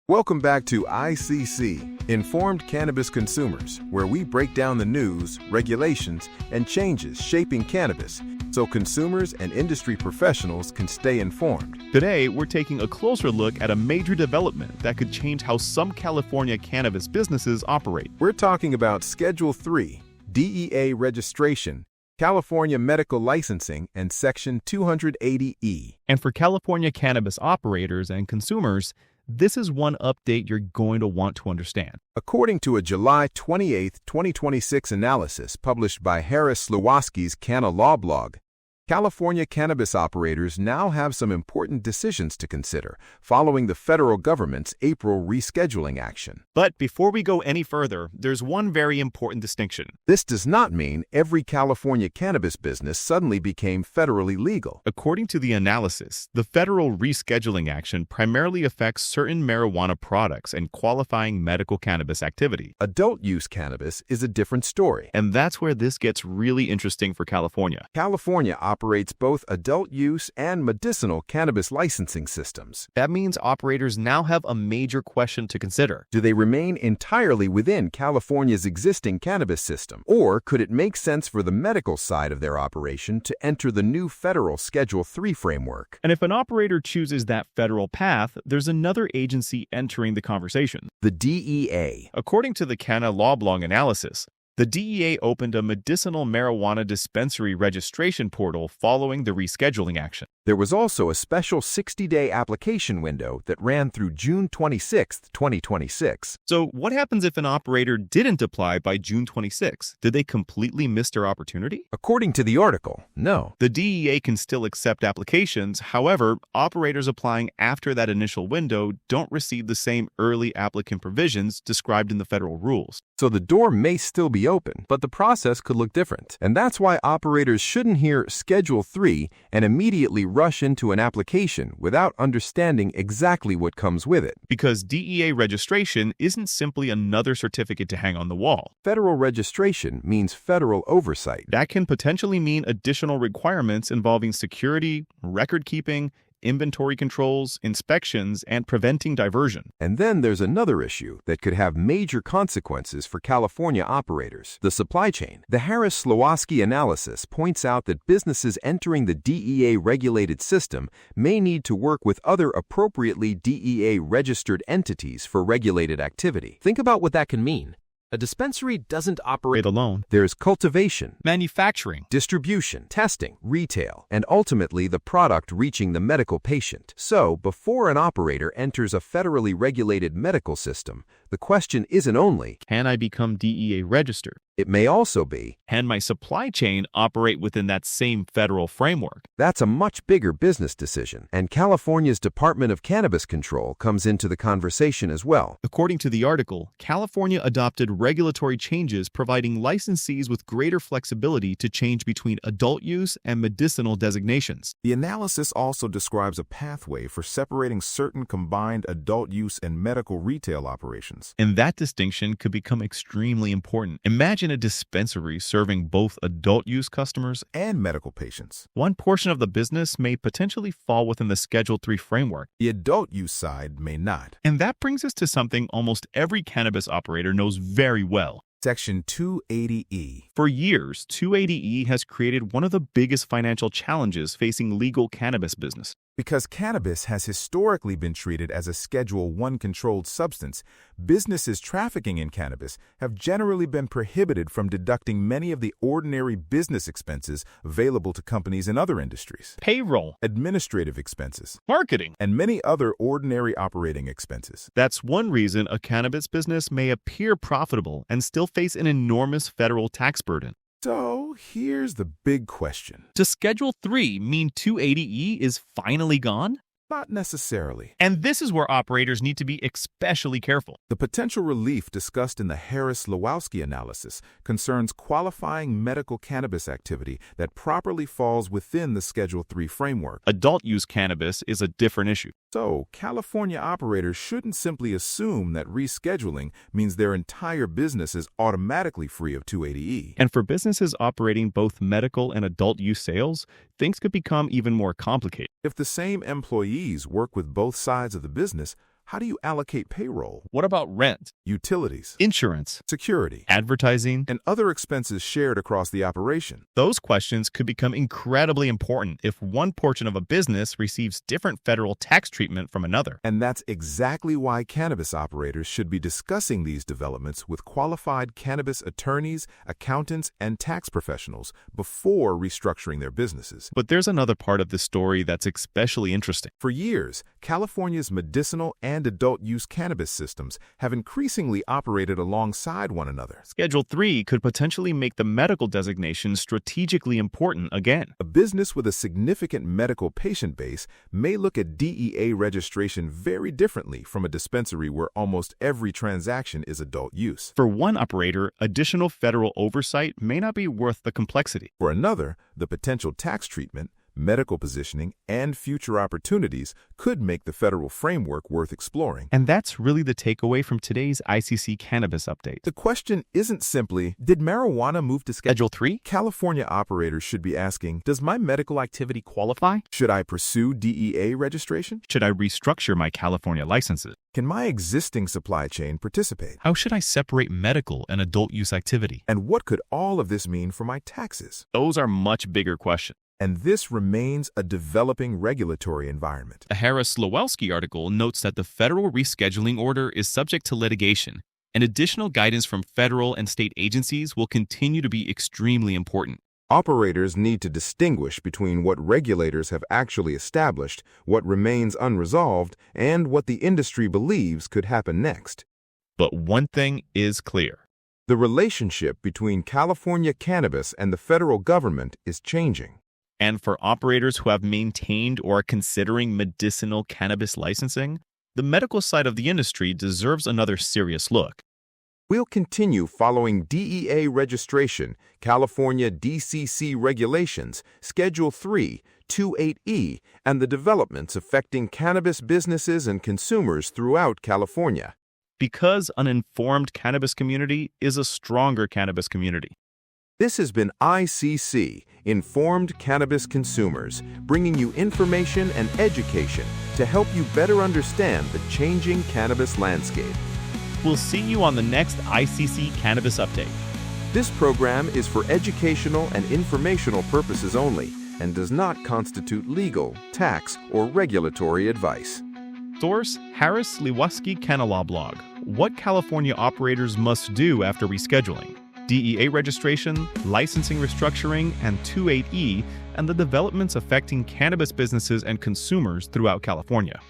Welcome back to ICC, Informed Cannabis Consumers, where we break down the news, regulations, and changes shaping cannabis so consumers and industry professionals can stay informed. Today, we're taking a closer look at a major development that could change how some California cannabis businesses operate. We're talking about Schedule 3, DEA registration, California medical licensing, and Section 280E. And for California cannabis operators and consumers, this is one update you're going to want to understand. According to a July 28, 2026 analysis published by Harris Slawski's Canna Law blog, California cannabis operators now have some important decisions to consider following the federal government's April rescheduling action. But before we go any further, there's one very important distinction. This does not mean every California cannabis business suddenly became federally legal. According to the analysis, the federal rescheduling action primarily affects certain marijuana products and qualifying medical cannabis activity. Adult use cannabis is a different story. And that's where this gets really interesting for California. California operates both adult use and medicinal cannabis licensing systems. That means operators now have a major question to consider. Do they remain entirely within California's existing cannabis system, or could it make sense for the medical side of their operation to enter the new federal Schedule 3 framework? And if an operator chooses that federal path, there's another agency entering the conversation. The DEA. According to the Canna Law blog analysis, the DEA opened a medicinal marijuana dispensary registration portal following the rescheduling action. There was also a special 60-day application window that ran through June 26, 2026. So what happens if an operator didn't apply by June 26? Did they completely miss their opportunity? According to the article, no. The DEA can still accept applications. However, operators applying after that initial window don't receive the same early applicant provisions described in the federal rules. So the door may still be open, but the process could look different. And that's why operators shouldn't hear Schedule 3 and immediately rush into an application without understanding exactly what comes with it. Because DEA registration isn't simply another certificate to hang on the wall. Federal registration means federal oversight. That can potentially mean additional requirements involving security, record keeping, inventory controls, inspections, and preventing diversion. And then there's another issue that could have major consequences for California operators: the supply chain. The Harris Slawski analysis points out that businesses entering the DEA-regulated system may need to work with other appropriately DEA-registered entities for regulated activity. Think about what that can mean. A dispensary doesn't operate alone. There's cultivation, manufacturing, distribution, testing, retail, and ultimately the product reaching the medical patient. So, before an operator enters a federally regulated medical system, the question isn't only, can I become DEA registered? It may also be, can my supply chain operate within that same federal framework? That's a much bigger business decision, and California's Department of Cannabis Control comes into the conversation as well. According to the article, California adopted regulatory changes providing licensees with greater flexibility to change between adult use and medicinal designations. The analysis also describes a pathway for separating certain combined adult use and medical retail operations. And that distinction could become extremely important. Imagine a dispensary serving both adult use customers and medical patients. One portion of the business may potentially fall within the Schedule 3 framework. The adult use side may not. And that brings us to something almost every cannabis operator knows very well. Section 280E. For years, 280E has created one of the biggest financial challenges facing legal cannabis business. Because cannabis has historically been treated as a Schedule 1 controlled substance, businesses trafficking in cannabis have generally been prohibited from deducting many of the ordinary business expenses available to companies in other industries. Payroll, administrative expenses, marketing, and many other ordinary operating expenses. That's one reason a cannabis business may appear profitable and still face an enormous federal tax burden. So here's the big question. Does Schedule 3 mean 280E is finally gone? Not necessarily. And this is where operators need to be especially careful. The potential relief discussed in the Harris Slawski analysis concerns qualifying medical cannabis activity that properly falls within the Schedule 3 framework. Adult use cannabis is a different issue. So, California operators shouldn't simply assume that rescheduling means their entire business is automatically free of 280E. And for businesses operating both medical and adult use sales, things could become even more complicated. If the same employees work with both sides of the business, How do you allocate payroll, What about rent, utilities, insurance, security, advertising? and other expenses shared across the operation? Those questions could become incredibly important if one portion of a business receives different federal tax treatment from another. And that's exactly why cannabis operators should be discussing these developments with qualified cannabis attorneys, accountants, and tax professionals before restructuring their businesses. But there's another part of the story that's especially interesting. For years, California's medicinal and adult use cannabis systems have increasingly operated alongside one another. Schedule 3 could potentially make the medical designation strategically important again. A business with a significant medical patient base may look at DEA registration very differently from a dispensary where almost every transaction is adult use. For one operator, additional federal oversight may not be worth the complexity. For another, the potential tax treatment, medical positioning, and future opportunities could make the federal framework worth exploring. And that's really the takeaway from today's ICC Cannabis Update. The question isn't simply, did marijuana move to Schedule 3? California operators should be asking, does my medical activity Qualify? Should I pursue DEA registration? Should I restructure my California licenses? Can my existing supply chain participate? How should I separate medical and adult use activity? And what could all of this mean for my taxes? Those are much bigger questions. And this remains a developing regulatory environment. A Harris-Slowalski article notes that the federal rescheduling order is subject to litigation, and additional guidance from federal and state agencies will continue to be extremely important. Operators need to distinguish between what regulators have actually established, what remains unresolved, and what the industry believes could happen next. But one thing is clear. The relationship between California cannabis and the federal government is changing. And for operators who have maintained or are considering medicinal cannabis licensing, the medical side of the industry deserves another serious look. We'll continue following DEA registration, California DCC regulations, Schedule 3, 28E, and the developments affecting cannabis businesses and consumers throughout California. Because an informed cannabis community is a stronger cannabis community. This has been ICC, Informed Cannabis Consumers, bringing you information and education to help you better understand the changing cannabis landscape. We'll see you on the next ICC Cannabis Update. This program is for educational and informational purposes only and does not constitute legal, tax, or regulatory advice. Source: Harris-Slowalski Canala blog. What California operators must do after rescheduling. DEA registration, licensing restructuring, and 28E, and the developments affecting cannabis businesses and consumers throughout California.